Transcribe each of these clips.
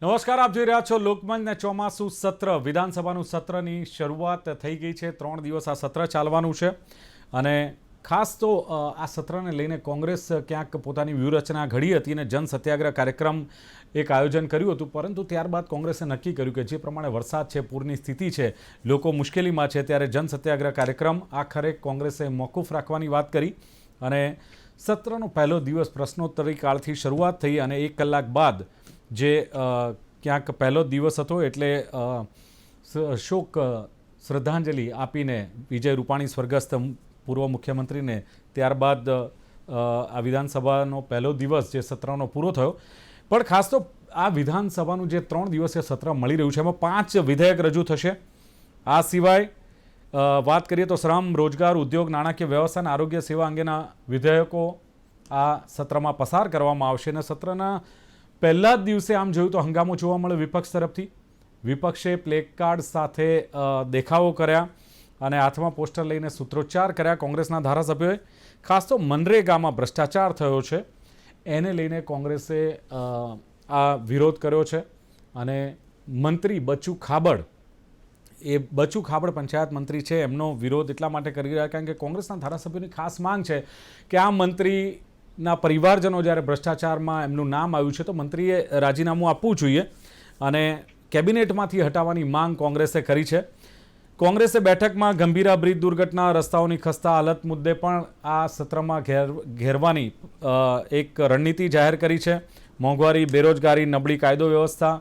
નમસ્કાર, આપ જોઈ રહ્યા છો લોકમંચને ચોમાસુ સત્ર વિધાનસભાનું સત્રની શરૂઆત થઈ ગઈ છે। 3 દિવસ આ સત્ર ચાલવાનું છે અને ખાસ તો આ સત્રને લઈને કોંગ્રેસ ક્યાંક પોતાની વ્યૂહરચના ઘડી હતી અને જન સત્યાગ્રહ કાર્યક્રમ એક આયોજન કર્યું હતું, પરંતુ ત્યારબાદ કોંગ્રેસે નક્કી કર્યું કે જે પ્રમાણે વરસાદ છે, પૂરની સ્થિતિ છે, લોકો મુશ્કેલીમાં છે, ત્યારે જન સત્યાગ્રહ કાર્યક્રમ આખરે કોંગ્રેસે મોકૂફ રાખવાની વાત કરી અને સત્રનો પહેલો દિવસ પ્રશ્નોત્તરી કાળથી શરૂઆત થઈ અને 1 કલાક બાદ જે ક્યાંક પહેલો દિવસ હતો એટલે શોક શ્રદ્ધાંજલિ આપીને વિજય રૂપાણી સ્વર્ગસ્થ પૂર્વ મુખ્યમંત્રીને ત્યારબાદ આ વિધાનસભાનો પહેલો દિવસ જે સત્રનો પૂરો થયો। પણ ખાસ તો આ વિધાનસભાનું જે 3 દિવસીય સત્ર મળી રહ્યું છે એમાં 5 વિધેયક રજૂ થશે। આ સિવાય વાત કરીએ તો શ્રમ, રોજગાર, ઉદ્યોગ, નાણાકીય વ્યવસ્થા અને આરોગ્ય સેવા અંગેના વિધેયકો આ સત્રમાં પસાર કરવામાં આવશે અને સત્રના પહેલા જ દિવસે આમ જોયું તો હંગામો જોવા મળ્યો વિપક્ષ તરફથી। વિપક્ષે પ્લેકાર્ડ સાથે દેખાવો કર્યા અને હાથમાં પોસ્ટર લઈને સૂત્રોચ્ચાર કર્યા। કોંગ્રેસના ધારાસભ્યોએ ખાસ તો મનરેગામાં ભ્રષ્ટાચાર થયો છે એને લઈને કોંગ્રેસે આ વિરોધ કર્યો છે અને મંત્રી બચુ ખાબડ પંચાયત મંત્રી છે એમનો વિરોધ એટલા માટે કરી રહ્યા કારણ કે કોંગ્રેસના ધારાસભ્યોની ખાસ માંગ છે કે આ મંત્રીના પરિવારજનો જ્યારે ભ્રષ્ટાચારમાં એમનું નામ આવ્યું છે તો મંત્રીએ રાજીનામું આપવું જોઈએ અને કેબિનેટમાંથી હટાવવાની માંગ કોંગ્રેસે કરી છે। કોંગ્રેસે બેઠકમાં ગંભીરા બ્રિજ દુર્ઘટના, રસ્તાઓની ખસ્તા હાલત મુદ્દે પણ આ સત્રમાં ઘેરવાની એક રણનીતિ જાહેર કરી છે। મોંઘવારી, બેરોજગારી, નબળી કાયદો વ્યવસ્થા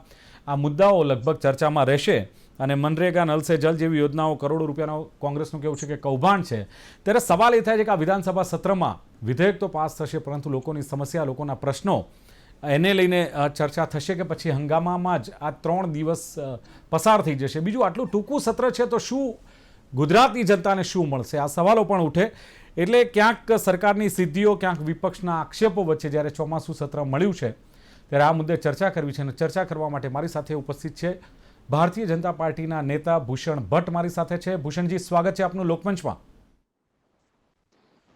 આ મુદ્દાઓ લગભગ ચર્ચામાં રહેશે અને મનરેગા, નલ સે જલ જેવી યોજનાઓ કરોડો રૂપિયાનો કોંગ્રેસનું કહેવું છે કે કૌભાંડ છે। ત્યારે સવાલ એ થાય છે કે આ વિધાનસભા સત્રમાં વિધેયક તો પાસ થશે પરંતુ લોકોની સમસ્યા, લોકોના પ્રશ્નો એને લઈને ચર્ચા થશે કે પછી હંગામામાં જ આ 3 દિવસ પસાર થઈ જશે। બીજું આટલું ટૂંકું સત્ર છે તો શું ગુજરાતની જનતાને શું મળશે, આ સવાલો પણ ઉઠે। એટલે ક્યાંક સરકારની સિદ્ધિઓ, ક્યાંક વિપક્ષના આક્ષેપો વચ્ચે જ્યારે ચોમાસું સત્ર મળ્યું છે ત્યારે આ મુદ્દે ચર્ચા કરવી છે અને ચર્ચા કરવા માટે મારી સાથે ઉપસ્થિત છે ભારતીય જનતા પાર્ટીના નેતા ભૂષણ ભટ્ટ મારી સાથે છે। ભૂષણજી, સ્વાગત છે આપનું લોકમંચમાં।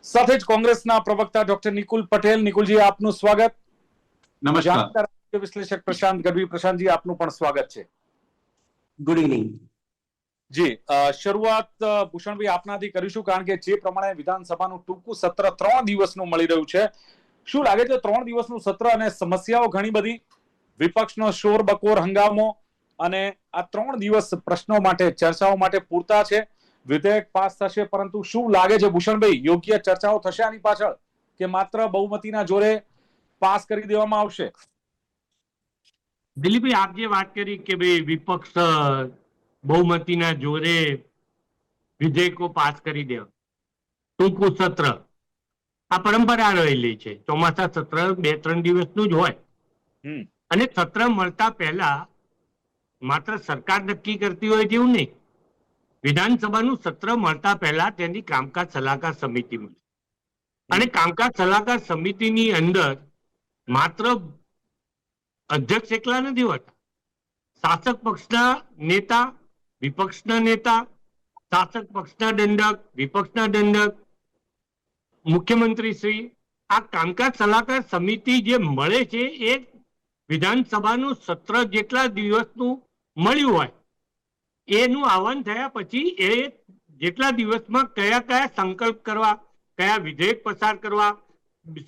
સાથે જ કોંગ્રેસના પ્રવક્તા ડોક્ટર નિકુલ પટેલ, નિકુલજી આપનું સ્વાગત। નમસ્કાર। વિશ્લેષક પ્રશાંત ગઢવી, પ્રશાંતજી આપનું પણ સ્વાગત છે। ગુડ ઇવનિંગ જી, શરૂઆત ભૂષણભાઈ આપનાથી કરીશું કારણ કે જે પ્રમાણે વિધાનસભાનું ટૂંકું સત્ર 3 દિવસનું મળી રહ્યું છે, શું લાગે છે 3 દિવસનું સત્ર અને સમસ્યાઓ ઘણી બધી, વિપક્ષનો શોર બકોર, હંગામો અને આ 3 દિવસ પ્રશ્નો માટે, ચર્ચાઓ માટે પૂરતા છે? વિધેયક પાસ થશે પરંતુ શું લાગે છે ભૂષણભાઈ, યોગ્ય ચર્ચાઓ થશે આની પાછળ કે માત્ર બહુમતીના જોરે પાસ કરી દેવામાં આવશે? દિલીપભાઈ, આપ જે વાત કરી કે ભાઈ વિપક્ષ બહુમતીના જોરે વિધેયકો પાસ કરી દે, ટૂંકું સત્ર, આ પરંપરા રહેલી છે। ચોમાસા સત્ર 2-3 દિવસનું જ હોય અને સત્ર મળતા પહેલા માત્ર સરકાર નક્કી કરતી હોય તેવું નહીં, વિધાનસભાનું સત્ર મળતા પહેલા તેની કામકાજ સલાહકાર સમિતિ મળે અને કામકાજ સલાહકાર સમિતિની અંદર માત્ર અધ્યક્ષ એકલા નથી હોતા, શાસક પક્ષના નેતા, વિપક્ષના નેતા, શાસક પક્ષના દંડક, વિપક્ષના દંડક, મુખ્યમંત્રી શ્રી, આ કામકાજ સલાહકાર સમિતિ જે મળે છે એ વિધાનસભાનું સત્ર જેટલા દિવસનું મળ્યું હોય એનું આહવાન થયા પછી એ જેટલા દિવસમાં કયા કયા સંકલ્પ કરવા, કયા વિધેયક પસાર કરવા,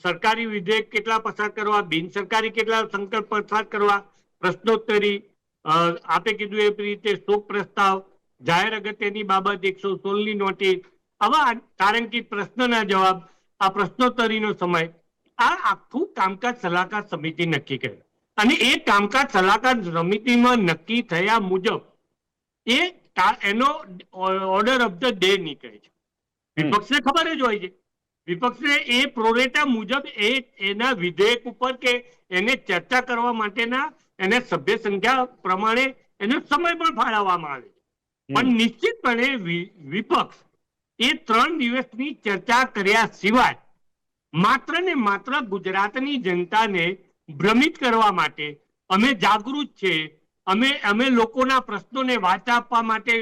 સરકારી વિધેયક કેટલા પસાર કરવા, બિન સરકારી કેટલા સંકલ્પ પસાર કરવા, પ્રશ્નોત્તરી, આપે કીધું એ રીતે શોક પ્રસ્તાવ, જાહેર અગત્યની બાબત, 116ની નોટિસ, આવા તારાંકિત પ્રશ્નના જવાબ, આ પ્રશ્નોત્તરીનો સમય, આ આખું કામકાજ સલાહકાર સમિતિ નક્કી કરે અને એ કામકાજ સલાહકાર સમિતિમાં નક્કી થયા મુજબ એનો ઓર્ડર ઓફ ધ ડે નીકળે છે। વિપક્ષને ખબર જ હોય છે, વિપક્ષને એ પ્રોરેટા મુજબ એના વિધેયક ઉપર કે એને ચર્ચા કરવા માટેના એને સભ્ય સંખ્યા પ્રમાણે એનો સમય પણ ફાળવવામાં આવે છે। પણ નિશ્ચિતપણે વિપક્ષ એ 3 દિવસની ચર્ચા કર્યા સિવાય માત્ર ને માત્ર ગુજરાતની જનતાને ભ્રમિત કરવા માટે અમે જાગૃત છે, અમે લોકોના પ્રશ્નોને વાચા આપવા માટે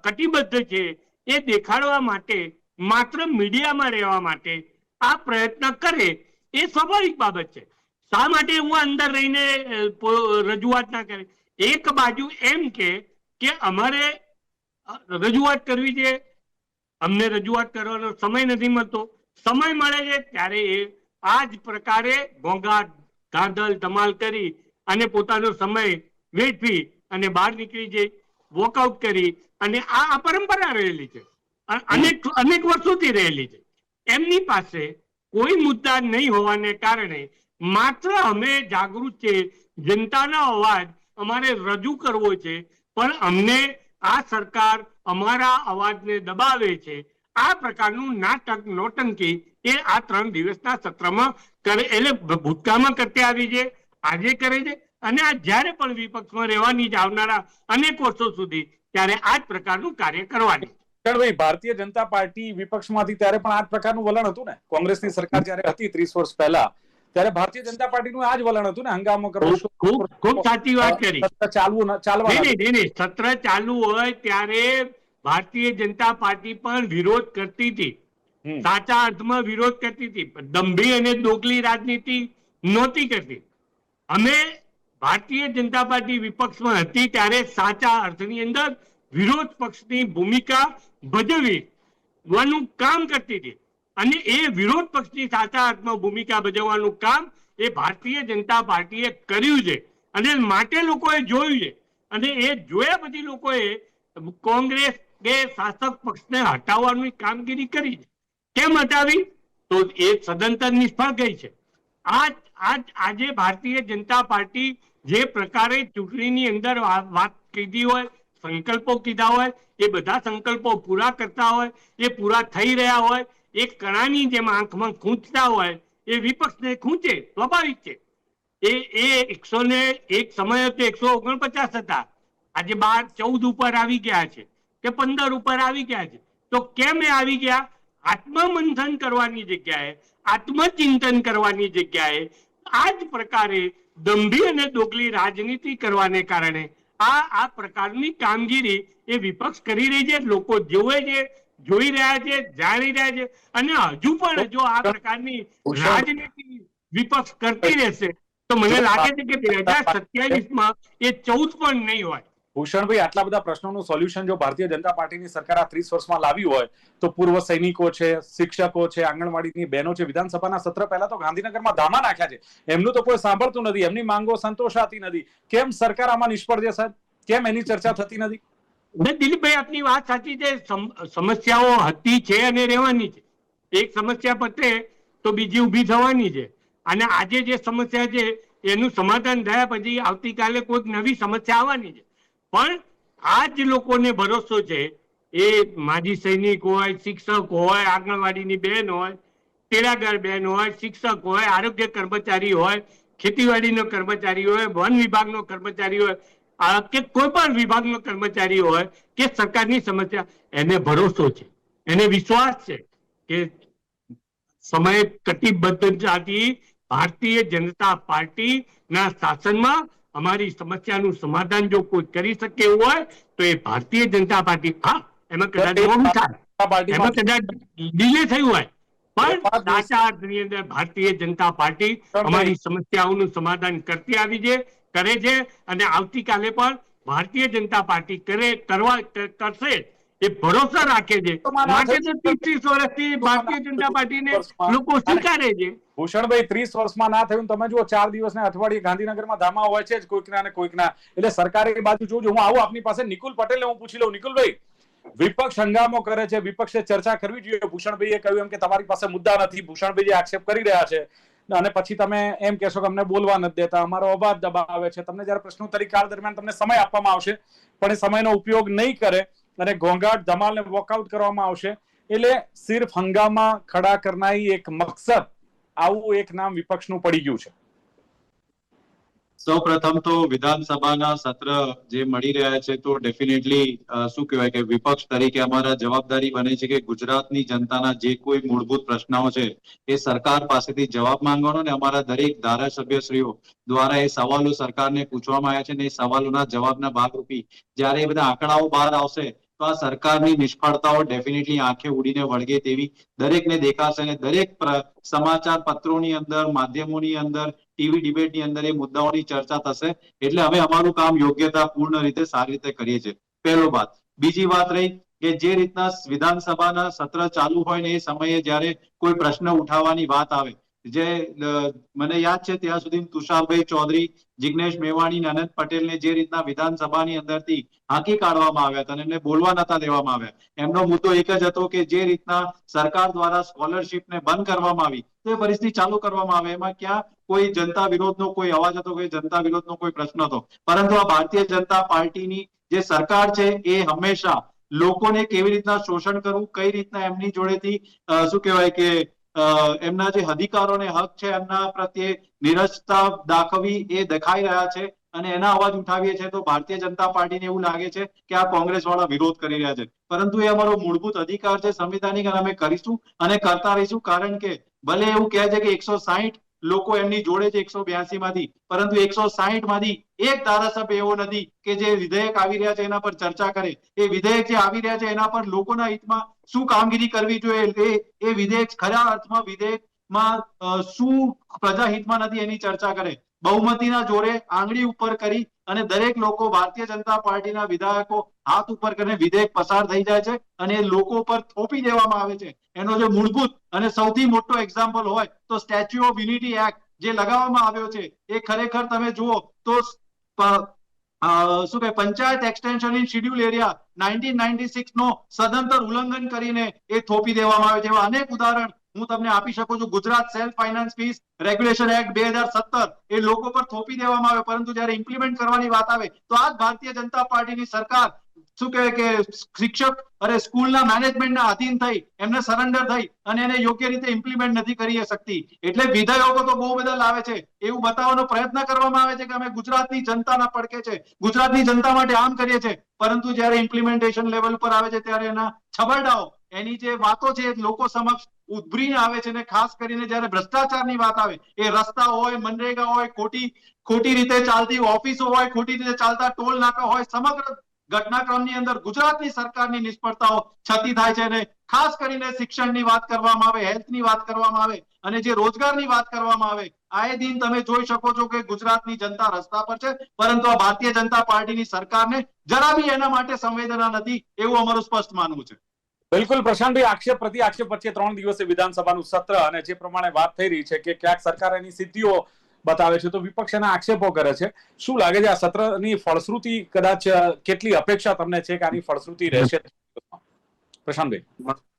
કટિબદ્ધ છે એ દેખાડવા માટે, માત્ર મીડિયામાં રહેવા માટે આ પ્રયત્ન કરે એ સ્વાભાવિક બાબત છે। શા માટે હું અંદર રહીને રજૂઆત ના કરી? એક બાજુ એમ કે અમારે રજૂઆત કરવી છે, અમને રજૂઆત કરવાનો સમય નથી મળતો, સમય મળે છે ત્યારે એ આ જ પ્રકારે ઘોંઘાટ ધાંધલ ધમાલ કરી અને પોતાનો સમય વેઠવી અને બહાર નીકળી જાય, વોકઆઉટ કરી. અને આ પરંપરા રહેલી છે, અનેક વર્ષોથી રહેલી છે. એમની પાસે કોઈ મુદ્દા નહીં હોવાને કારણે માત્ર અમે જાગૃત છે, જનતાનો અવાજ અમારે રજૂ કરવો છે, પણ અમને આ સરકાર અમારા અવાજને દબાવે છે. આ પ્રકારનું નાટક નોટંકી એ આ 3 દિવસના સત્રમાં કરે, એટલે ભૂતકાળમાં કરતી આવી છે, આજે કરે છે, અને આ જ્યારે પણ વિપક્ષમાં રહેવાની જ આવનારા અનેક વર્ષો સુધી ત્યારે આ જ પ્રકારનું કાર્ય કરવાની. ભાઈ, ભારતીય જનતા પાર્ટી વિપક્ષમાંથી ત્યારે પણ આ જ પ્રકારનું વલણ હતું ને? કોંગ્રેસની સરકાર જ્યારે હતી 30 વર્ષ પહેલા, ત્યારે ભારતીય જનતા પાર્ટીનું આ જ વલણ હતું ને? હંગામો કરવો. ખૂબ સાચી વાત કરી. સત્ર ચાલુ હોય ત્યારે ભારતીય જનતા પાર્ટી પણ વિરોધ કરતી હતી, સાચા અર્થમાં વિરોધ કરતી હતી, દંભી અને દોગલી રાજનીતિ નહોતી કરતી. અમે ભારતીય જનતા પાર્ટી વિપક્ષમાં હતી ત્યારે સાચા અર્થની અંદર વિરોધ પક્ષની ભૂમિકા ભજવવાનું કામ કરતી હતી, અને એ વિરોધ પક્ષની સાચા અર્થમાં ભૂમિકા ભજવવાનું કામ એ ભારતીય જનતા પાર્ટીએ કર્યું છે, અને માટે લોકોએ જોયું છે. અને એ જોયા પછી લોકોએ કોંગ્રેસ કે શાસક પક્ષને હટાવવાની કામગીરી કરી છે. કેમ હટાવી? તો એ સદંતર નિષ્ફળ ગઈ છે. આજે ભારતીય જનતા પાર્ટી જે પ્રકારે ચૂંટણીની અંદર વાત કીધી હોય, સંકલ્પો કીધા હોય, એ બધા સંકલ્પો પૂરા કરતા હોય, એ પૂરા થઈ રહ્યા હોય, એ કણાની જેમ આંખમાં ખૂંચતા હોય, એ વિપક્ષને ખૂંચે, સ્વાભાવિક છે. એ 101 સમય હતો 149 હતા, આજે 14 ઉપર આવી ગયા છે કે 15 ઉપર આવી ગયા છે. તો કેમ એ આવી ગયા? આત્મમંથન કરવાની જગ્યાએ, આત્મચિંતન કરવાની જગ્યાએ આ જ પ્રકારે દંભી અને દોગલી રાજનીતિ કરવાને કારણે આ પ્રકારની કામગીરી એ વિપક્ષ કરી રહી છે. લોકો જોવે છે, જોઈ રહ્યા છે, જાણી રહ્યા છે, અને હજુ પણ જો આ પ્રકારની રાજનીતિ વિપક્ષ કરતી રહેશે તો મને લાગે છે કે 2027માં એ 14 પણ નહીં હોય. ભૂષણભાઈ, આટલા બધા પ્રશ્નોનું સોલ્યુશન જો ભારતીય જનતા પાર્ટીની સરકાર આ 30 વર્ષમાં લાવી હોય તો પૂર્વ સૈનિકો છે, શિક્ષકો છે, આંગણવાડીની બહેનો છે, વિધાનસભાના સત્ર પહેલા તો ગાંધીનગરમાં ધામા નાખ્યા છે, એમનું તો કોઈ સાંભળતું નથી, એમની માંગો સંતોષાતી નથી. કેમ સરકાર આમાં નિષ્ફળ છે સાહેબ? કેમ એની ચર્ચા થતી નથી? દિલીપભાઈ, આપની વાત સાચી છે. સમસ્યાઓ હતી છે અને રહેવાની છે. એક સમસ્યા પતે તો બીજી ઊભી થવાની છે, અને આજે જે સમસ્યા છે એનું સમાધાન થયા પછી આવતીકાલે કોઈક નવી સમસ્યા આવવાની છે. પણ આ જ લોકોને ભરોસો છે, એ માજી સૈનિક હોય, શિક્ષક હોય, આંગણવાડીની બહેન હોય, તેડાગર બહેન હોય, શિક્ષક હોય, આરોગ્ય કર્મચારી હોય, ખેતીવાડીનો કર્મચારી હોય, વન વિભાગનો કર્મચારી હોય, કે કોઈ પણ વિભાગનો કર્મચારી હોય કે સરકારની સમસ્યા, એને ભરોસો છે, એને વિશ્વાસ છે કે સમય કટિબદ્ધતાથી ભારતીય જનતા પાર્ટીના શાસનમાં અમારી સમસ્યાનું સમાધાન જો કોઈ કરી શકે એવું હોય તો એ ભારતીય જનતા પાર્ટી. હા, એમાં કદાચ મોડું થાય, એમાં કદાચ ડિલે થયું હોય, પણ સાચા અર્થની અંદર ભારતીય જનતા પાર્ટી અમારી સમસ્યાઓનું સમાધાન કરતી આવી છે, કરે છે, અને આવતીકાલે પણ ભારતીય જનતા પાર્ટી કરશે એ ભરોસો રાખે છે. માટે તો 30 વર્ષથી ભારતીય જનતા પાર્ટીને લોકો સ્વીકારે છે. ભૂષણભાઈ, 30 વર્ષમાં ના થયું, તમે જુઓ 4 દિવસ ને અઠવાડિયે ગાંધીનગરમાં ધામા હોય છે કોઈકના ને કોઈકના. એટલે સરકારે એ બાજુ જોજો. હું આવું આપની પાસે નિકુલ પટેલને હું પૂછી લઉં. નિકુલભાઈ, વિપક્ષ હંગામો કરે છે, વિપક્ષે ચર્ચા કરવી જોઈએ. ભૂષણભાઈએ કહ્યું એમ કે તમારી પાસે મુદ્દા નથી, ભૂષણભાઈ જે આક્ષેપ કરી રહ્યા છે, અને પછી તમે એમ કહેશો કે અમને બોલવા નથી દેતા, અમારો અવાજ દબાવે છે. તમને જયારે પ્રશ્નોત્તરી કાળ દરમિયાન તમને સમય આપવામાં આવશે પણ એ સમયનો ઉપયોગ નહીં કરે અને ઘોંઘાટ ધમાલ ને વોકઆઉટ કરવામાં આવશે. એટલે સિર્ફ હંગામા ખડા કરનારી એક મકસદ, આવું એક નામ વિપક્ષનું પડી ગયું છે. સૌપ્રથમ તો વિધાનસભાના સત્ર જે મળી રહ્યા છે તો ડેફિનેટલી શું કહેવાય કે વિપક્ષ તરીકે અમારા જવાબદારી બને છે કે ગુજરાતની જનતાના જે કોઈ મૂળભૂત પ્રશ્નો છે એ સરકાર પાસેથી જવાબ માંગવાનો, અને અમારા દરેક ધારાસભ્યશ્રીઓ દ્વારા એ સવાલો સરકારને પૂછવામાં આવ્યા છે, ને એ સવાલોના જવાબના ભાગરૂપી જ્યારે એ બધા આંકડાઓ બહાર આવશે તો આ સરકારની નિષ્ફળતાઓ ડેફિનેટલી આંખે ઉડીને વળગે તેવી દરેકને દેખાશે અને દરેક સમાચાર પત્રોની અંદર, માધ્યમોની અંદર, ટીવી ડિબેટની અંદર એ મુદ્દાઓની ચર્ચા થશે. એટલે અમે અમારું કામ યોગ્યતા પૂર્ણ રીતે સારી રીતે કરીએ છીએ. પહેલો વાત. બીજી વાત રહી કે જે રીતના વિધાનસભાના સત્ર ચાલુ હોય ને એ સમયે જ્યારે કોઈ પ્રશ્ન ઉઠાવવાની વાત આવે, જે મને યાદ છે ત્યાં સુધી તુષારભાઈ ચૌધરી, જિગ્નેશ મેવાણી, અનંત પટેલને જે રીતના વિધાનસભાની અંદરથી હાંકી કાઢવામાં આવ્યા હતા અને એમને બોલવા નતા દેવામાં આવ્યા. એમનો મુદ્દો એક જ હતો કે જે રીતના સરકાર દ્વારા સ્કોલરશીપને બંધ કરવામાં આવી તો એ પરિસ્થિતિ ચાલુ કરવામાં આવે. એમાં ક્યાં કોઈ જનતા વિરોધનો કોઈ અવાજ હતો, કોઈ જનતા વિરોધનો કોઈ પ્રશ્ન હતો. પરંતુ આ ભારતીય જનતા પાર્ટીની જે સરકાર છે એ હંમેશા લોકોને કેવી રીતના શોષણ કરવું, કઈ રીતના એમની જોડેથી શું કહેવાય કે એમના જે અધિકારોને હક છે એમના પ્રત્યે નિરક્ષતા દાખવી એ દેખાઈ રહ્યા છે અને એના અવાજ ઉઠાવીએ છીએ તો ભારતીય જનતા પાર્ટીને એવું લાગે છે કે આ કોંગ્રેસ વાળા વિરોધ કરી રહ્યા છે. પરંતુ એ અમારો મૂળભૂત અધિકાર છે સંવિધાનિક અને અમે કરીશું અને કરતા રહીશું. કારણ કે ભલે એવું કહે છે કે 160 લોકો એમની જોડે છે 182 માંથી, પરંતુ 160 માંથી એક ધારાસભ્ય એવો નથી કે જે વિધેયક આવી રહ્યા છે એના પર ચર્ચા કરે. એ વિધેયક જે આવી રહ્યા છે એના પર લોકોના હિતમાં શું કામગીરી કરવી જોઈએ, એ વિધેયક ખરા અર્થમાં વિધેયકમાં શું પ્રજાહિતમાં નથી એની ચર્ચા કરે. બહુમતીના જોરે આંગળી ઉપર કરી અને દરેક લોકો ભારતીય જનતા પાર્ટીના વિધાયકો હાથ ઉપર કરીને વિધેયક પસાર થઈ જાય છે અને એ લોકો પર થોપી દેવામાં આવે છે. એનો જે મૂળભૂત અને સૌથી મોટો એક્ઝામ્પલ હોય તો સ્ટેચ્યુ ઓફ યુનિટી એક્ટ જે લગાવવામાં આવ્યો છે એ ખરેખર તમે જુઓ તો શું કે panchayat extension in schedule area 1996 નો સદંતર ઉલ્લંઘન કરીને એ થોપી દેવામાં આવે છે. એવા અનેક ઉદાહરણ હું તમને આપી શકું છું. Gujarat self finance fees regulation act 2017 એ લોકો પર થોપી દેવામાં આવે, પરંતુ જ્યારે ઇમ્પ્લિમેન્ટ કરવાની વાત આવે તો આ જ ભારતીય જનતા પાર્ટીની સરકાર શું કહે કે શિક્ષક અને સ્કૂલના મેનેજમેન્ટના અધીન થઈ એમને સરેન્ડર થઈ અને એને યોગ્ય રીતે ઇમ્પ્લિમેન્ટ નથી કરી શકતી. એટલે વિધેયકો તો બહુ બધા લાવે છે, એવું બતાવવાનો પ્રયત્ન કરવામાં આવે છે કે અમે ગુજરાતની જનતાના પડખે છે, ગુજરાતની જનતા માટે આમ કરીએ છીએ, પરંતુ જ્યારે ઇમ્પ્લિમેન્ટેશન લેવલ પર આવે છે ત્યારે એના છબરડાઓ, એની જે વાતો છે લોકો સમક્ષ ઉભરીને આવે છે. અને ખાસ કરીને જ્યારે ભ્રષ્ટાચારની વાત આવે, એ રસ્તા હોય, મનરેગા હોય, ખોટી રીતે ચાલતી ઓફિસો હોય, ખોટી રીતે ચાલતા ટોલ નાકા હોય, સમગ્ર ઘટનાક્રમની અંદર ગુજરાતની સરકારની નિષ્ફળતાઓ છતી થાય છે. અને ખાસ કરીને શિક્ષણની વાત કરવામાં આવે, હેલ્થની વાત કરવામાં આવે અને જે રોજગારની વાત કરવામાં આવે, આએ દિન તમે જોઈ શકો છો કે ગુજરાતની જનતા રસ્તા પર છે, પરંતુ આ ભારતીય જનતા પાર્ટીની સરકારને જરા બી એના માટે સંવેદના નથી, એવું અમારું સ્પષ્ટ માનવું છે. બિલકુલ પ્રશાંતભાઈ, આક્ષેપ પ્રતિ આક્ષેપ વચ્ચે 3 દિવસે વિધાનસભાનું સત્ર અને જે પ્રમાણે વાત થઈ રહી છે કે ક્યાંક સરકાર એની સિદ્ધિઓ બતાવે છે તો વિપક્ષ એના આક્ષેપો કરે છે. શું લાગે છે આ સત્રની ફળશ્રુતિ કદાચ કેટલી અપેક્ષા તમને છે કે આની ફળશ્રુતિ રહેશે? પ્રશાંતભાઈ,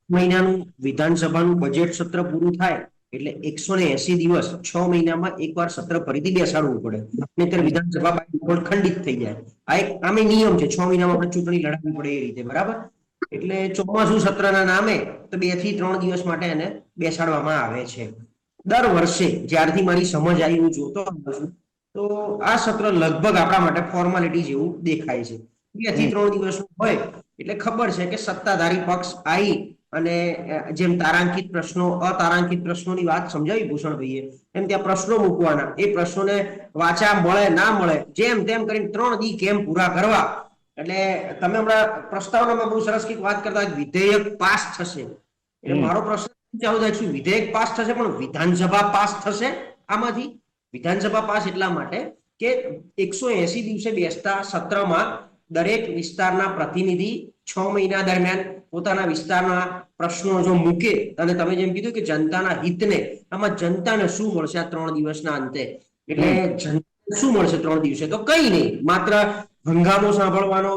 મહિનાનું વિધાનસભાનું બજેટ સત્ર પૂરું થાય એટલે 180 દિવસ 6 મહિનામાં એકવાર સત્ર ફરીથી બેસાડવું પડે, નહીંતર વિધાનસભા ખંડિત થઈ જાય. આ એક આમે નિયમ છે, 6 મહિનામાં આપણે ચૂંટણી લડાવવી પડે એ રીતે, બરાબર? એટલે ચોમાસુ સત્રના નામે તો 2 થી 3 દિવસ માટે એને બેસાડવામાં આવે છે. દર વર્ષે જ્યારથી મારી સમજ આવી હું જોતો છું તો આ સત્ર લગભગ આપણા માટે ફોર્માલિટી જેવું દેખાય છે. 2 થી 3 દિવસનું હોય એટલે ખબર છે કે સત્તાધારી પક્ષ આવી અને જેમ તારાંકિત પ્રશ્નો, અતારાંકિત પ્રશ્નોની વાત સમજાવી ભૂષણભાઈએ, એમ ત્યાં પ્રશ્નો મૂકવાના, એ પ્રશ્નોને વાચા મળે ના મળે જેમ તેમ કરીને 3 દી કેમ પૂરા કરવા. એટલે તમે હમણાં પ્રસ્તાવનામાં બહુ સરસ કંઈક વાત કરતા વિધેયક પાસ થશે, એટલે મારો પ્રશ્ન ચાલુ થાય શું વિધેયક પાસ થશે પણ વિધાનસભા પાસ થશે આમાંથી? વિધાનસભા પાસ એટલા માટે કે 180 દિવસે બેસતા સત્રમાં દરેક વિસ્તારના પ્રતિનિધિ 6 મહિના દરમિયાન પોતાના વિસ્તારના પ્રશ્નો જો મૂકે અને તમે જેમ કીધું કે જનતાના હિતને, આમાં જનતાને શું મળશે આ 3 દિવસના અંતે? એટલે જનતાને શું મળશે 3 દિવસે? તો કઈ નહીં, માત્ર હંગામો સાંભળવાનો,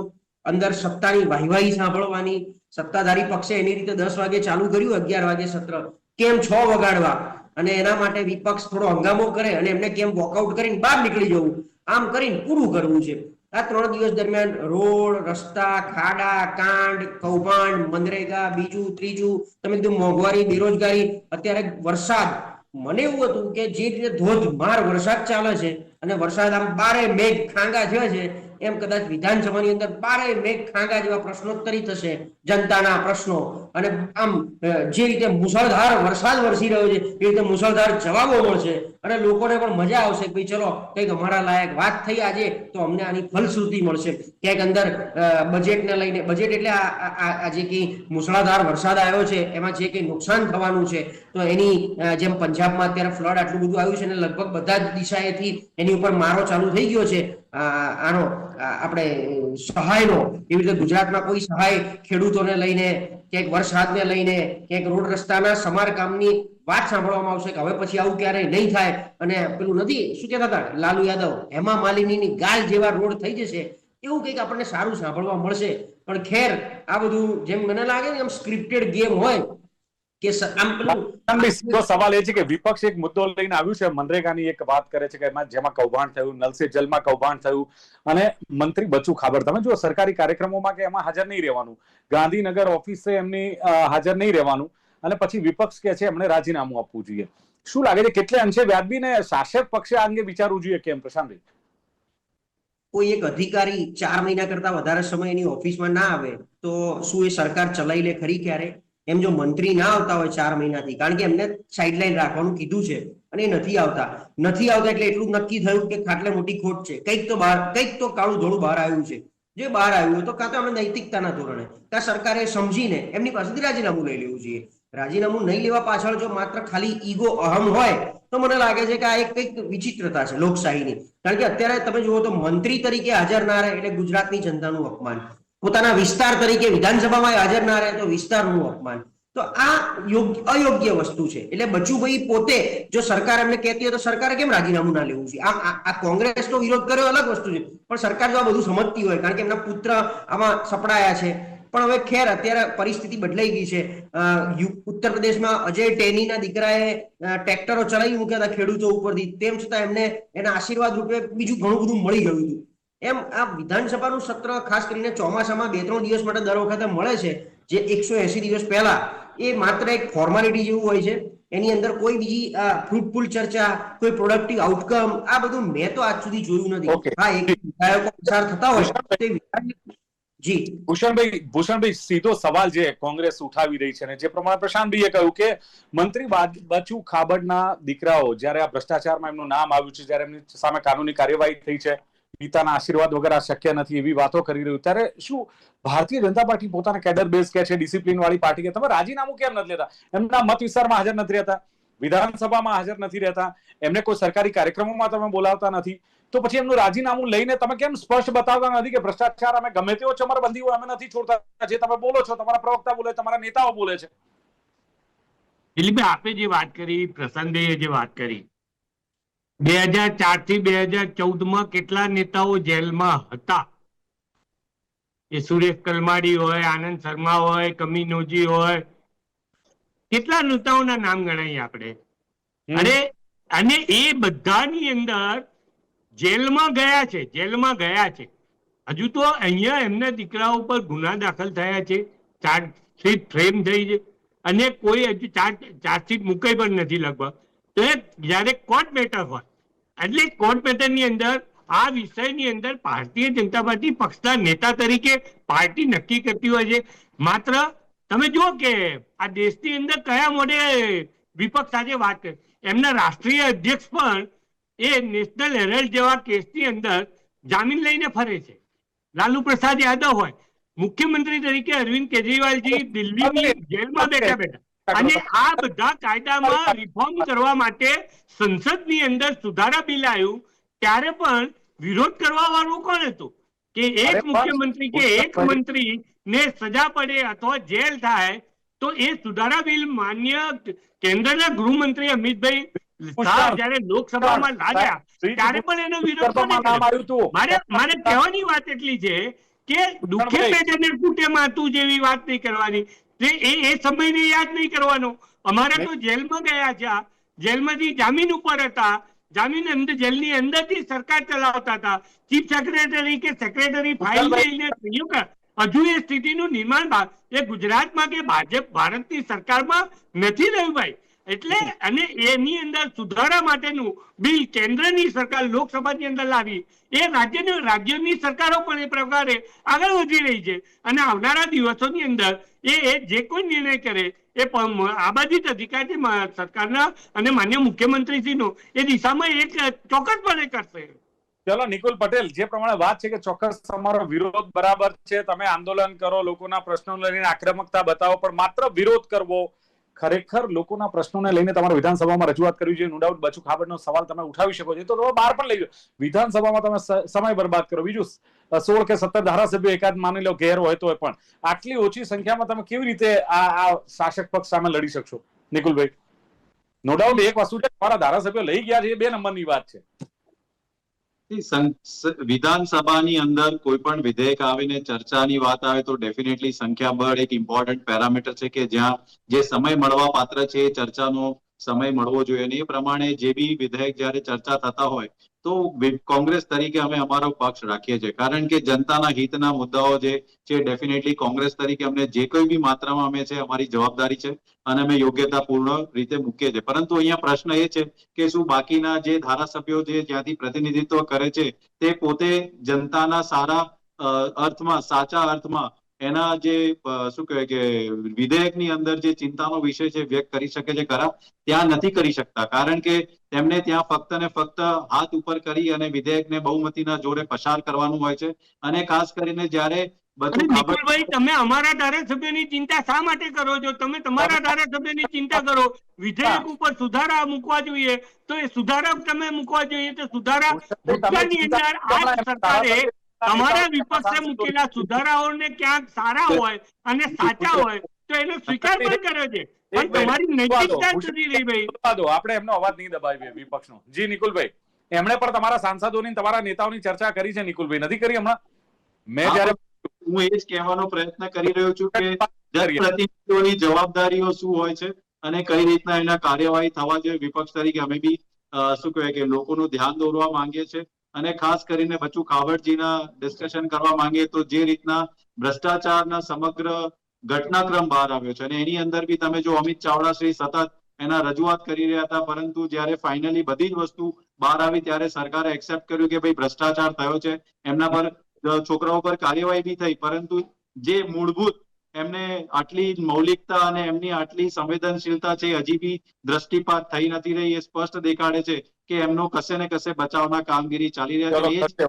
અંદર સત્તાની વાહીવાહી સાંભળવાની. સત્તાધારી પક્ષે એની રીતે 10 વાગે ચાલુ કર્યું, 11 વાગે સત્ર કેમ 6 વગાડવા અને એના માટે વિપક્ષ થોડો હંગામો કરે અને એમને કેમ વોકઆઉટ કરીને બહાર નીકળી જવું, આમ કરીને પૂરું કરવું છે. આ 3 દિવસ દરમિયાન રોડ, રસ્તા, ખાડા, કાંડ, કૌભાંડ, મનરેગા, બીજું ત્રીજું, તમે કીધું મોંઘવારી, બેરોજગારી, અત્યારે વરસાદ. મને એવું હતું કે જે રીતે ધોધમાર વરસાદ ચાલે છે અને વરસાદ આમ બારે મેઘ ખાંગા જેવા છે એમ કદાચ વિધાનસભાની અંદર બારે મેઘ ખાંગા જેવા પ્રશ્નોત્તરી થશે, જનતાના પ્રશ્નો, અને આમ જે રીતે મુસળધાર વરસાદ વરસી રહ્યો છે એ રીતે મુસળધાર જવાબો મળશે અને લોકોને પણ મજા આવશે કે ભાઈ ચલો કંઈક અમારા લાયક વાત થઈ આજે તો અમને આની ફલશ્રુતિ મળશે. ક્યાંક અંદર બજેટને લઈને, બજેટ એટલે આ જે કે મુસળાધાર વરસાદ આવ્યો છે એમાં જે કંઈ નુકસાન થવાનું છે તો એની જેમ પંજાબમાં અત્યારે ફ્લડ આટલું બધું આવ્યું છે અને લગભગ બધા જ દિશાએથી એની ઉપર મારો ચાલુ થઈ ગયો છે આનો આપણે સહાયનો. એવી રીતે ગુજરાતમાં કોઈ સહાય ખેડૂતોને લઈને, ક્યાંક વરસાદને લઈને, ક્યાંક રોડ રસ્તાના સમારકામની વાત સાંભળવામાં આવશે કે હવે પછી આવું ક્યારેય નહીં થાય અને પેલું નથી શું કહેતા હતા લાલુ યાદવ, હેમા માલિનીની ગાલ જેવા રોડ થઈ જશે, એવું કંઈક આપણને સારું સાંભળવા મળશે. પણ ખેર આ બધું જેમ મને લાગે ને એમ સ્ક્રિપ્ટેડ ગેમ હોય કે આમ પેલું સીધો સવાલ એ છે કે વિપક્ષ એક મુદ્દો લઈને આવ્યું છે, મનરેગાની એક વાત કરે છે કે જેમાં કૌભાંડ થયું, નલ સે જલમાં કૌભાંડ થયું, અને મંત્રી બચુ ખાબર, તમે જો સરકારી કાર્યક્રમોમાં કે એમાં હાજર નહીં રહેવાનું, ગાંધીનગર ઓફિસે એમની હાજર નહીં રહેવાનું, અને પછી વિપક્ષ કે છે એમણે રાજીનામું આપવું જોઈએ. શું લાગે છે કેટલે અંશે વ્યાજબી ને શાસક પક્ષે આ અંગે વિચારવું જોઈએ કેમ, પ્રશાંતભાઈ? કોઈ એક અધિકારી 4 મહિના કરતા વધારે સમય એની ઓફિસમાં ના આવે તો શું એ સરકાર ચલાવી લે ખરી ક્યારે? એમ જો મંત્રી ના આવતા હોય 4 મહિનાથી, કારણ કે એમને સાઇડલાઇન રાખવાનું કીધું છે અને એ નથી આવતા એટલે એટલું નક્કી થયું કે ખાટલે મોટી ખોટ છે, કંઈક તો કાળું ધોળું બહાર આવ્યું છે. જે બહાર આવ્યું તો કાં તો આપણે નૈતિકતાના ધોરણે કાં સરકારે સમજીને એમની પાસેથી રાજીનામું લઈ લેવું જોઈએ. રાજીનામું નહીં લેવા પાછળ જો માત્ર ખાલી ઈગો અહમ હોય તો મને લાગે છે કે આ એક કંઈક વિચિત્રતા છે લોકશાહીની. કારણ કે અત્યારે તમે જુઓ તો મંત્રી તરીકે હાજર ના રહે એટલે ગુજરાતની જનતાનું અપમાન, પોતાના વિસ્તાર તરીકે વિધાનસભામાં હાજર ના રહે તો વિસ્તારનું અપમાન. તો આ અયોગ્ય વસ્તુ છે. એટલે બચુભાઈ પોતે જો સરકાર એમને કહેતી હોય તો સરકારે કેમ રાજીનામું ના લેવું છે? આ કોંગ્રેસનો વિરોધ કર્યો અલગ વસ્તુ છે, પણ સરકાર જો આ બધું સમજતી હોય, કારણ કે એમના પુત્ર આમાં સપડાયા છે. પણ હવે ખેર અત્યારે પરિસ્થિતિ બદલાઈ ગઈ છે. ઉત્તર પ્રદેશમાં અજય ટેનીના દીકરાએ ટ્રેક્ટરો ચલાવી મૂક્યા હતા ખેડૂતો ઉપરથી, તેમ છતાં એમને એના આશીર્વાદ રૂપે બીજું ઘણું બધું મળી ગયું હતું. એમ આ વિધાનસભાનું સત્ર ખાસ કરીને ચોમાસામાં 2-3 દિવસ માટે દર વખતે મળે છે, જે 180 દિવસ પહેલા, એ માત્ર એક ફોર્માલિટી જેવું હોય છે. એની અંદર કોઈ બીજી ફ્રૂટફુલ ચર્ચા, કોઈ પ્રોડક્ટિવ આઉટકમ, આ બધું મેં તો આજ સુધી જોયું નથી. હા, એક વિધાયકો પસાર થતા હોય જી. ભૂષણભાઈ સીધો સવાલ જે કોંગ્રેસ ઉઠાવી રહી છે, ને જે પ્રમાણે પ્રશાંતભાઈએ કહ્યું કે મંત્રી બચુ ખાબડના દીકરાઓ જ્યારે આ ભ્રષ્ટાચારમાં એમનું નામ આવ્યું છે, જ્યારે એમની સામે કાનૂની કાર્યવાહી થઈ છે, પિતાના આશીર્વાદ વગર આ શક્ય નથી એવી વાતો કરી રહ્યું, ત્યારે શું ભારતીય જનતા પાર્ટી પોતાના કેડર બેઝ કે છે, ડિસિપ્લિન વાળી પાર્ટી કે તમે રાજીનામું કેમ નથી લેતા? એમના મત વિસ્તારમાં હાજર નથી રહેતા, વિધાનસભામાં હાજર નથી રહેતા, એમને કોઈ સરકારી કાર્યક્રમોમાં તમે બોલાવતા નથી, તો પછી એમનું રાજીનામું લઈને તમે કેમ સ્પષ્ટ બતાવતા નથી કે ભ્રષ્ટાચાર અમે ગમે તેવો ચમરબંધી હોય અમે નથી છોડતા? જે તમે બોલો છો, તમારા પ્રવક્તા બોલે, તમારા નેતાઓ બોલે છે. દિલીપભાઈ, આપે જે વાત કરી, પ્રશાંતભાઈએ જે વાત કરી, 2004 થી 2014 કેટલા નેતાઓ જેલમાં હતા? એ સુરેશ કલમાડી હોય, આનંદ શર્મા હોય, કમિનોજી હોય, કેટલા નેતાઓના નામ ગણાય આપણે? અને એ બધાની અંદર જેલમાં ગયા છે. હજુ તો અહીંયા એમના દીકરા ઉપર ગુના દાખલ થયા છે, ચાર્જશીટ ફ્રેમ થઈ છે, અને કોઈ હજુ ચાર્જશીટ મુકાઈ પણ નથી લગભગ. તો એ જયારે કોર્ટ મેટર હોય, એટલે કોર્ટ મેટરની અંદર આ વિષયની અંદર ભારતીય જનતા પાર્ટી પક્ષના નેતા તરીકે પાર્ટી નક્કી કરતી હોય છે. માત્ર તમે જુઓ કે આ દેશની અંદર કયા મોડે વિપક્ષ આજે વાત કરે, એમના રાષ્ટ્રીય અધ્યક્ષ પણ એ નેશનલ હેરાલ્ડ જેવા કેસની અંદર જામીન લઈને ફરે છે. લાલુ પ્રસાદ યાદવ હોય, મુખ્યમંત્રી તરીકે અરવિંદ કેજરીવાલજી દિલ્હીની જેલમાં બેઠા, અને આ બધા કાયદામાં રિફોર્મ કરવા માટે સંસદની અંદર સુધારા બિલ આવ્યું ત્યારે પણ વિરોધ કરવા વાળું કોણ હતું? કે એક મુખ્યમંત્રી કે એક મંત્રી ને સજા પડે અથવા જેલ થાય તો એ સુધારા બિલ માન્ય કેન્દ્રના ગૃહમંત્રી અમિતભાઈ શાહ જયારે લોકસભામાં લાવ્યા ત્યારે પણ એનો વિરોધ કોને કર્યો? મારે કહેવાની વાત એટલી છે કે દુઃખે પેટને કૂટે માતું જેવી વાત નહીં કરવાની. એ સમયને યાદ નહીં કરવાનો. અમારે તો જેલમાં ગયા છે, જેલમાંથી જામીન ઉપર હતા, જામીન અંદર જેલની અંદરથી સરકાર ચલાવતા હતા. ચીફ સેક્રેટરી કે સેક્રેટરી ફાઇલ લઈને હજુ એ સ્થિતિનું નિર્માણ એ ગુજરાતમાં કે ભાજપ ભારતની સરકારમાં નથી રહ્યું ભાઈ. એટલે અને એની અંદર સુધારા માટેનું બિલ કેન્દ્રની સરકાર લોકસભાની અંદર લાવી, એ રાજ્યની સરકારો પણ એ પ્રકારે આગળ વધી રહી છે અને આવનારા દિવસોની અંદર એ જે કોઈ નિર્ણય કરે એ આબાદિત અધિકારી સરકારના અને માન્ય મુખ્યમંત્રીશ્રીનો એ દિશામાં એક ચોક્કસપણે કરશે. ચલો નિકુલ પટેલ, જે પ્રમાણે વાત છે કે ચોક્કસ તમારો વિરોધ બરાબર છે, તમે આંદોલન કરો, લોકોના પ્રશ્નો લઈને આક્રમકતા બતાવો, પણ માત્ર વિરોધ કરવો, ખરેખર લોકોના પ્રશ્નોને લઈને તમારે વિધાનસભામાં રજૂઆત કરવી જોઈએ. નો ડાઉટ બચુ ખાબડનો સવાલ તમે ઉઠાવી શકો છો, તો તમે બહાર પણ લઈ જાઓ, વિધાનસભામાં તમે સમય બરબાદ કરો. બીજું 16 કે 17 ધારાસભ્યો એકાદ માની લો ઘેર હોય તો પણ આટલી ઓછી સંખ્યામાં તમે કેવી રીતે આ શાસક પક્ષ સામે લડી શકશો નિકુલભાઈ? નો ડાઉટ એક વસ્તુ છે, તમારા ધારાસભ્યો લઈ ગયા છે, એ 2 નંબરની વાત છે. વિધાનસભાની અંદર કોઈ પણ વિધેયક આવીને ચર્ચાની વાત આવે તો ડેફિનેટલી સંખ્યાબળ એક ઇમ્પોર્ટન્ટ પેરામીટર છે કે જ્યાં જે સમય મળવા પાત્ર છે એ ચર્ચાનો સમય મળવો જોઈએ. અને એ પ્રમાણે જે બી વિધેયક જયારે ચર્ચા થતા હોય તો કોંગ્રેસ તરીકે અમે અમારો પક્ષ રાખીએ છીએ, કારણ કે જનતાના હિતના મુદ્દાઓ જે છે ડેફિનેટલી કોંગ્રેસ તરીકે અમને જે કોઈ બી માત્રામાં અમે છે અમારી જવાબદારી છે અને અમે યોગ્યતાપૂર્ણ રીતે મૂકીએ છીએ. પરંતુ અહીંયા પ્રશ્ન એ છે કે શું બાકીના જે ધારાસભ્યો જે જ્યાંથી પ્રતિનિધિત્વ કરે છે તે પોતે જનતાના સારા અર્થમાં, સાચા અર્થમાં એના જે શું કહેવાય કે વિધેયકની અંદર જે ચિંતાનો વિષય છે વ્યક્ત કરી શકે છે ખરા? ત્યાં નથી કરી શકતા, કારણ કે તેમને ત્યાં ફક્ત ને ફક્ત હાથ ઉપર કરી અને વિધેયકને બહુમતીના જોડે પસાર કરવાનું હોય છે. અને ખાસ કરીને જ્યારે નિકુલભાઈ, તમે અમારા ધારાસભ્યની ચિંતા શા માટે કરો છો? તમે તમારા ધારાસભ્યની ચિંતા કરો. વિધેયક ઉપર સુધારા મૂકવા જોઈએ તો એ સુધારા તમે મૂકવા જોઈએ, તો સુધારા મૂકવાની અંદર આ સરકારે તમારા વિપક્ષે મૂકેલા સુધારાઓને ક્યાંક સારા હોય અને સાચા હોય તો એનો સ્વીકાર પણ કર્યો છે, પણ તમારી નૈતિકતા જુદી રહી ભાઈ. આપણે એમનો અવાજ નહીં દબાવીએ વિપક્ષનો. જી નિકુલભાઈ, એમણે પણ તમારા સાંસદોની, તમારા નેતાઓની ચર્ચા કરી છે નિકુલભાઈ, નથી કરી હમણાં? મેં જયારે હું એ જ કહેવાનો પ્રયત્ન કરી રહ્યો છું કે પ્રતિનિધિઓની જવાબદારીઓ શું હોય છે અને કઈ રીતના એના કાર્યવાહી થવા જોઈએ. વિપક્ષ તરીકે અમે બી શું કહેવાય કે લોકોનું ધ્યાન દોરવા માંગીએ છીએ અને ખાસ કરીને બચુ ખાબડજીના ડિસ્કશન કરવા માંગીએ તો જે રીતના ભ્રષ્ટાચારના સમગ્ર ઘટનાક્રમ બહાર આવ્યો છે અને એની અંદર બી તમે જો અમિત ચાવડા શ્રી સતત એના રજૂઆત કરી રહ્યા હતા, પરંતુ જયારે ફાઇનલી બધી જ વસ્તુ બહાર આવી ત્યારે સરકારે એક્સેપ્ટ કર્યું કે ભાઈ ભ્રષ્ટાચાર થયો છે, એમના પર છોકરાઓ પર કાર્યવાહી બી થઈ, પરંતુ જે મૂળભૂત એમને આટલી મૌલિકતા અને એમની આટલી સંવેદનશીલતા છે હજી બી દ્રષ્ટિપાત થઈ નથી રહી. એ સ્પષ્ટ દેખાડે છે કે એમનો કશે ને કશે બચાવના કામગીરી ચાલી રહ્યા છે.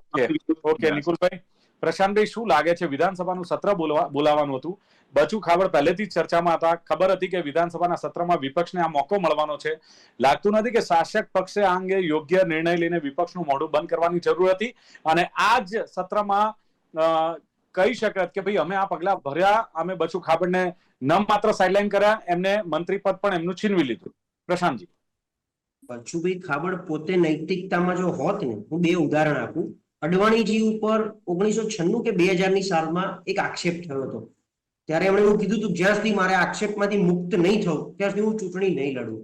ઓકે નિકુલભાઈ, પ્રશાંતભાઈ, શું લાગે છે વિધાનસભાનું સત્ર બોલાવવાનું હતું, બચુ ખાબડ પહેલેથી જ ચર્ચામાં હતા, ખબર હતી કે વિધાનસભાના સત્રમાં વિપક્ષને આ મોકો મળવાનો છે, લાગતું નથી કે શાસક પક્ષે આ અંગે યોગ્ય નિર્ણય લઈને વિપક્ષનું મોઢું બંધ કરવાની જરૂર હતી અને આ જ સત્રમાં કહી શકાય કે ભાઈ અમે આ પગલા ભર્યા, અમે બચુ ખાબડને ન માત્ર સાઇડલાઇન કર્યા, એમને મંત્રી પદ પણ એમનું છીનવી લીધું? પ્રશાંતજી. બચુભાઈ ખાબડ પોતે નૈતિકતામાં જો હોત ને, હું 2 ઉદાહરણ આપું. અડવાણીજી ઉપર 1996 કે 2000ની સાલમાં એક આક્ષેપ થયો હતો, ત્યારે એમણે એવું કીધું હતું જ્યાં સુધી મારે આક્ષેપમાંથી મુક્ત નહીં થવું ત્યાં સુધી હું ચૂંટણી નહીં લડું.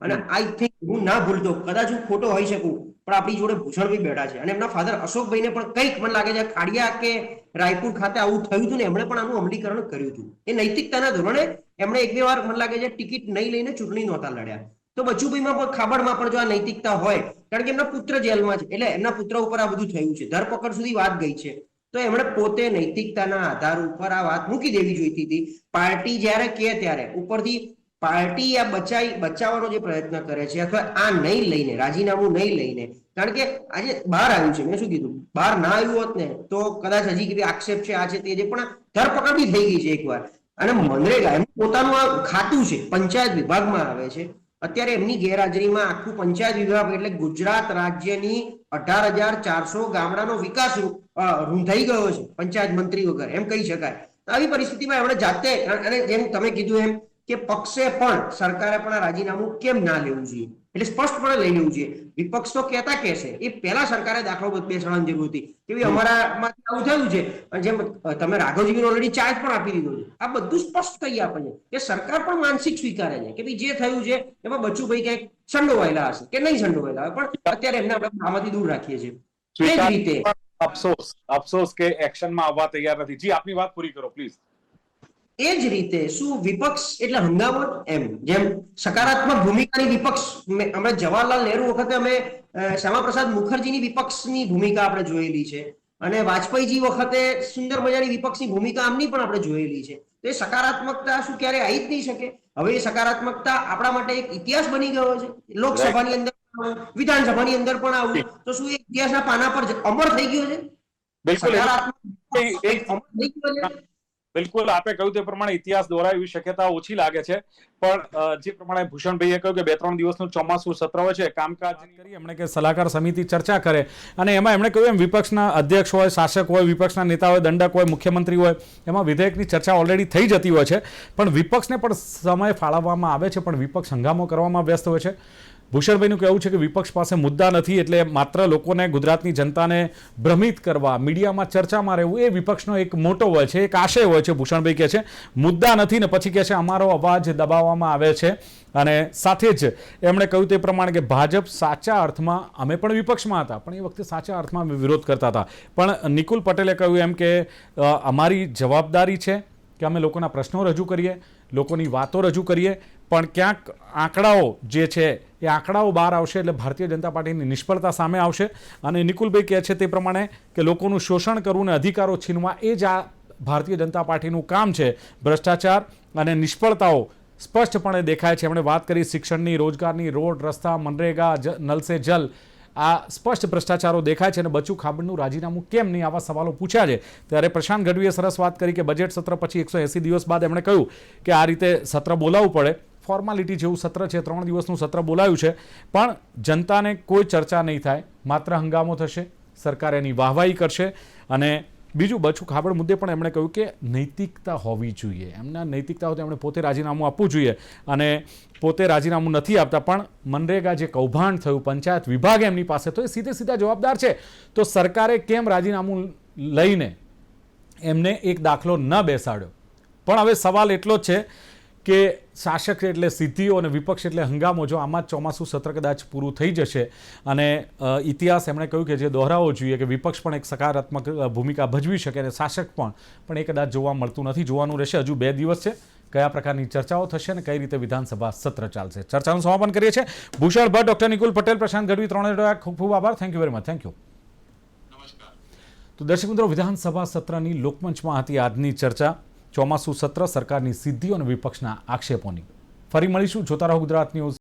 અને આઈ થિંક હું ના ભૂલતો, કદાચ હું ખોટો હોઈ શકું, પણ આપણી જોડે ભૂષણભાઈ બેઠા છે અને એમના ફાધર અશોકભાઈને પણ કંઈક મને લાગે છે ખાડિયા કે રાયપુર ખાતે આવું થયું હતું ને એમણે પણ આનું અમલીકરણ કર્યું હતું. એ નૈતિકતાના ધોરણે એમણે 1-2 વાર મને લાગે છે ટિકિટ નહીં લઈને ચૂંટણી નહોતા લડ્યા. તો બચુભાઈમાં પણ ખાબડમાં પણ જો આ નૈતિકતા હોય, કારણ કે એમના પુત્ર જેલમાં છે એટલે એમના પુત્ર ઉપર આ બધું થયું છે, ધરપકડ સુધી વાત ગઈ છે, તો એમણે પોતે નૈતિકતાના આધાર ઉપર આ વાત મૂકી દેવી જોઈતી હતી. પાર્ટી જ્યારે કહે ત્યારે ઉપરથી પાર્ટી આ બચાવવાનો જે પ્રયત્ન કરે છે અથવા આ નહીં લઈને, રાજીનામું નહીં લઈને, કારણ કે આજે બહાર આવ્યું છે, મેં શું કીધું, બહાર ના આવ્યું હોત ને તો કદાચ હજી કે આક્ષેપ છે આ છે તે છે, પણ ધરપકડ બી થઈ ગઈ છે એકવાર. અને મનરેગા એમનું પોતાનું આ ખાતું છે, પંચાયત વિભાગમાં આવે છે, અત્યારે એમની ગેરહાજરીમાં આખું પંચાયત વિભાગ એટલે ગુજરાત રાજ્યની 18,400 ગામડાનો વિકાસ રૂંધાઈ ગયો છે પંચાયત મંત્રી વગર, એમ કહી શકાય. આવી પરિસ્થિતિમાં એમણે જાતે, અને જેમ તમે કીધું એમ કે પક્ષે પણ, સરકારે પણ આ રાજીનામું કેમ ના લેવું જોઈએ, એટલે સ્પષ્ટપણે લઈ લેવું જોઈએ. વિપક્ષ તો કહેતા કહેશે, એ પહેલા સરકારે દાખલો બેસાડવાની જરૂર હતી કે ભાઈ અમારામાંથી આવું થયું છે, અને જેમ તમે રાઘવજીને ઓલરેડી ચાર્જ પણ આપી દીધો છે. આ બધું સ્પષ્ટ થઈ આપે છે કે સરકાર પણ માનસિક સ્વીકારે છે કે ભાઈ જે થયું છે એમાં બચુભાઈ ક્યાંક સંડોવાયેલા હશે કે નહીં સંડોવાયેલા હોય, પણ અત્યારે એમને આપણે આમાંથી દૂર રાખીએ છીએ. એ જ રીતે અફસોસ કે એક્શનમાં આવવા તૈયાર નથી. જી, આપની વાત પૂરી કરો પ્લીઝ. એ જ રીતે શું વિપક્ષ એટલે હંગામો એમ જેમ સકારાત્મક ભૂમિકાની વિપક્ષ અમે જવાહરલાલ નહેરુ વખતે અમે શ્યામાપ્રસાદ મુખર્જીની વિપક્ષની ભૂમિકા આપણે જોયેલી છે અને વાજપેયીજી વખતે સુંદર મજાની વિપક્ષની ભૂમિકા આમની પણ આપણે જોયેલી છે. તો એ સકારાત્મકતા શું ક્યારે આવી જ નહીં શકે? હવે એ સકારાત્મકતા આપણા માટે એક ઇતિહાસ બની ગયો છે. લોકસભાની અંદર વિધાનસભાની અંદર પણ આવું તો શું એ ઇતિહાસના પાના પર અમર થઈ ગયો છે? બિલકુલ સકારાત્મક અમર થઈ ગયો છે. બિલકુલ આપે કહ્યું તે પ્રમાણે ઇતિહાસ દોરાય એવી શક્યતા ઓછી લાગે છે, પણ જે પ્રમાણે ભૂષણભાઈએ કહ્યું કે 2-3 દિવસનું ચોમાસું સત્ર હોય છે, કામકાજ કરી એમણે કે સલાહકાર સમિતિ ચર્ચા કરે અને એમાં એમણે કહ્યું એમ વિપક્ષના અધ્યક્ષ હોય, શાસક હોય, વિપક્ષના નેતા હોય, દંડક હોય, મુખ્યમંત્રી હોય, એમાં વિધેયકની ચર્ચા ઓલરેડી થઈ જતી હોય છે, પણ વિપક્ષને પણ સમય ફાળવવામાં આવે છે, પણ વિપક્ષ હંગામો કરવામાં વ્યસ્ત હોય છે. ભૂષણભાઈનું કહેવું છે કે વિપક્ષ પાસે મુદ્દા નથી એટલે માત્ર લોકોને, ગુજરાતની જનતાને ભ્રમિત કરવા, મીડિયામાં ચર્ચામાં રહેવું એ વિપક્ષનો એક મોટો હોય છે, એક આશય હોય છે. ભૂષણભાઈ કહે છે મુદ્દા નથી ને પછી કહે છે અમારો અવાજ દબાવવામાં આવે છે. અને સાથે જ એમણે કહ્યું તે પ્રમાણે કે ભાજપ સાચા અર્થમાં, અમે પણ વિપક્ષમાં હતા પણ એ વખતે સાચા અર્થમાં વિરોધ કરતા હતા, પણ નિકુલ પટેલે કહ્યું એમ કે અમારી જવાબદારી છે કે અમે લોકોના પ્રશ્નો રજૂ કરીએ, લોકોની વાતો રજૂ કરીએ, પણ ક્યાંક આંકડાઓ જે છે એ આંકડાઓ બહાર આવશે એટલે ભારતીય જનતા પાર્ટીની નિષ્ફળતા સામે આવશે. અને નિકુલભાઈ કહે છે તે પ્રમાણે કે લોકોનું શોષણ કરવું ને અધિકારો છીનવા એ જ આ ભારતીય જનતા પાર્ટીનું કામ છે. ભ્રષ્ટાચાર અને નિષ્ફળતાઓ સ્પષ્ટપણે દેખાય છે. એમણે વાત કરી શિક્ષણની, રોજગારની, રોડ, રસ્તા, મનરેગા, નલ સે જલ, આ સ્પષ્ટ ભ્રષ્ટાચારો દેખાય છે અને બચુ ખાબડનું રાજીનામું કેમ નહીં, આવા સવાલો પૂછ્યા છે. ત્યારે પ્રશાંત ગઢવીએ સરસ વાત કરી કે બજેટ સત્ર પછી 180 દિવસ બાદ એમણે કહ્યું કે આ રીતે સત્ર બોલાવવું પડે, ફોર્માલિટી જેવું સત્ર છે, 3 દિવસનું સત્ર બોલાવ્યું છે, પણ જનતાને કોઈ ચર્ચા નહીં થાય, માત્ર હંગામો થશે, સરકાર એની વાહવાહી કરશે. અને બીજું બચુ ખાબડ મુદ્દે પણ એમણે કહ્યું કે નૈતિકતા હોવી જોઈએ, એમના નૈતિકતા હોય તો એમણે પોતે રાજીનામું આપવું જોઈએ અને પોતે રાજીનામું નથી આપતા. પણ મનરેગા જે કૌભાંડ થયું, પંચાયત વિભાગ એમની પાસે, તો એ સીધા જવાબદાર છે. તો સરકારે કેમ રાજીનામું લઈને એમને એક દાખલો ન બેસાડ્યો? પણ હવે સવાલ એટલો જ છે કે શાસક એટલે સિદ્ધિઓ અને વિપક્ષ એટલે હંગામો. જો આમાં જ ચોમાસું સત્ર કદાચ પૂરું થઈ જશે અને ઇતિહાસ એમણે કહ્યું કે જે દોહરાવવો જોઈએ કે વિપક્ષ પણ એક સકારાત્મક ભૂમિકા ભજવી શકે અને શાસક પણ એ કદાચ જોવા મળતું નથી. જોવાનું રહેશે. હજુ 2 દિવસ છે, કયા પ્રકારની ચર્ચાઓ થશે અને કઈ રીતે વિધાનસભા સત્ર ચાલશે. ચર્ચાનું સમાપન કરીએ છીએ. ભૂષણ ભટ્ટ, ડોક્ટર નિકુલ પટેલ, પ્રશાંત ગઢવી, ત્રણેય ખૂબ ખૂબ આભાર. Thank you very much. Thank you. તો દર્શક મિત્રો, વિધાનસભા સત્રની લોકમંચમાં હતી આજની ચર્ચા. ચોમાસું સત્ર, સરકારની સિદ્ધિઓ અને વિપક્ષના આક્ષેપોની. ફરી મળીશું. જોતા રહો ગુજરાત ન્યૂઝ.